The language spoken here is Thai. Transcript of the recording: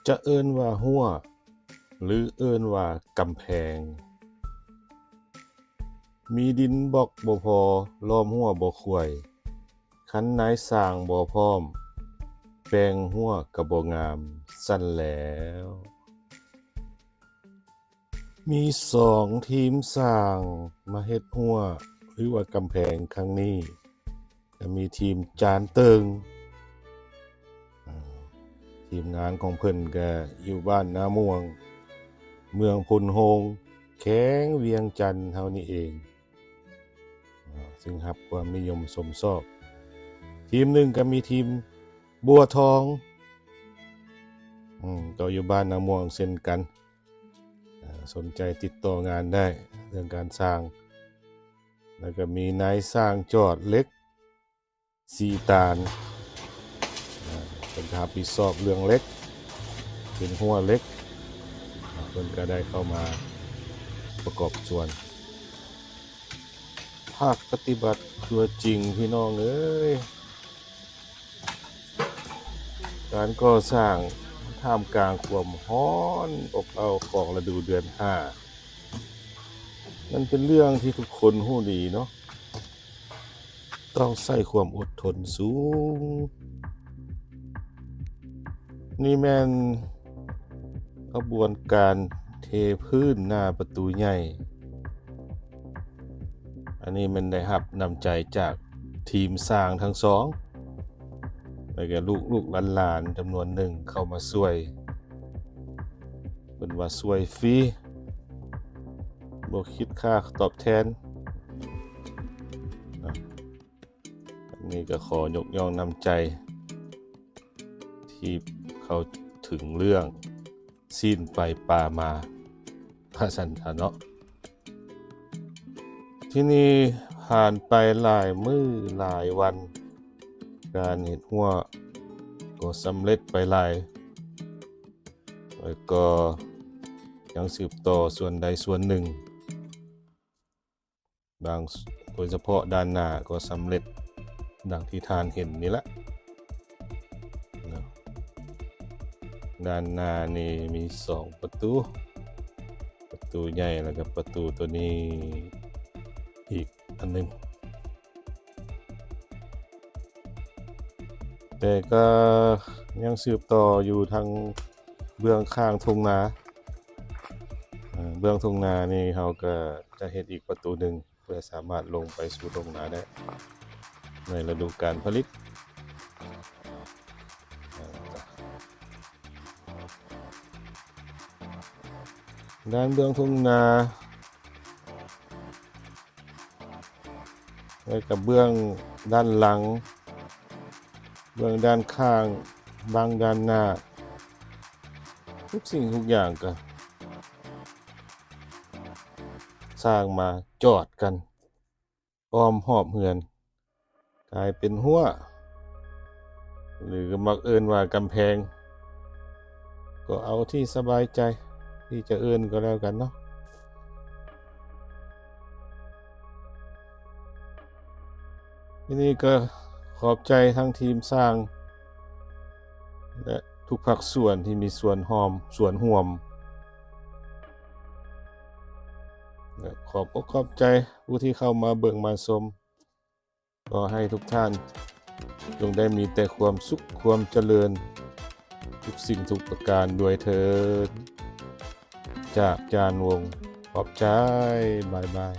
จะเอิ้นว่าหัวหรือเอิ้นว่ากำแพงมีดินบล็อกบ่พอล้อมหัวบ่ค่อยคันนายสร้างบ่พร้อมแปลงหัวก็บ่งามซั้นแหล้วมี2ทีมสร้างมาเฮ็ดหัวหรือว่ากำแพงครั้งนี้ก็มีทีมจานเติงทีมงานของเพิ่นก็อยู่บ้านนาม่วงเมืองพุนโฮงแขวงเวียงจันทน์เฮานี่เองซึ่งรับความนิยมสมชอบทีมหนึ่งก็มีทีมบัวทองก็อยู่บ้านนาม่วงเช่นกันสนใจติดต่องานได้เรื่องการสร้างแล้วก็มีนายสร้างจอดเหล็กสีตาลเป็นรับผิดชอบเรื่องเหล็กเป็นหัวเหล็กเพิ่นก็ได้เข้ามาประกอบส่วนภาคปฏิบัติตัวจริงพี่น้องเอ้ยการก่อสร้างท่ามกลางความร้อนอบอ้าวของฤดูเดือน5มันเป็นเรื่องที่ทุกคนรู้ดีเนาะต้องใช้ความอดทนสูงนี่แม่นกระบวนการเทพื้นหน้าประตูใหญ่อันนี้มันได้รับนำใจจากทีมสร้างทั้งสองแล้วก็ลูกๆหลานๆจำนวนหนึ่งเข้ามาช่วยเพิ่นว่าช่วยฟรีบ่คิดค่าตอบแทนอันนี้ก็ขอยกย่องนำใจที่เขาถึงเรื่องสิ้นไปปามาพระสันทะเนาะที่นี่ผ่านไปหลายมื้อหลายวันการเฮ็ดหัวก็สำเร็จไปหลายแล้วก็ยังสืบต่อส่วนใดส่วนหนึ่งบางโดยเฉพาะด้านหน้าก็สำเร็จดังที่ท่านเห็นนี่ละด้านหน้านี่มี2ประตูใหญ่แล้วก็ประตูตัวนี้อีกอันนึงแต่ก็ยังสืบต่ออยู่ทางเบื้องข้างทุ่งนาเบื้องทุ่งนานี่เขาก็จะเฮ็ดอีกประตูหนึ่งเพื่อสามารถลงไปสู่ทุ่งนาได้ในฤดูกาลผลิตด้านเบื้องทุ่งนาและกับเบื้องด้านหลังเบื้องด้านข้างบางด้านหน้าทุกสิ่งทุกอย่างก็สร้างมาจอดกันอ้อมหอบเฮือนกลายเป็นหัวหรือมักเอิ้นว่ากำแพงก็เอาที่สบายใจที่จะเอิ้นก็แล้วกันเนาะทีนี้ก็ขอบใจทั้งทีมสร้างและทุกภาคส่วนที่มีส่วนร่วมและขอบอกขอบใจผู้ที่เข้ามาเบิ่งมาชมขอให้ทุกท่านจงได้มีแต่ความสุขความเจริญทุกสิ่งทุกประการด้วยเถิดจากจานวงขอบใจบ๊ายบาย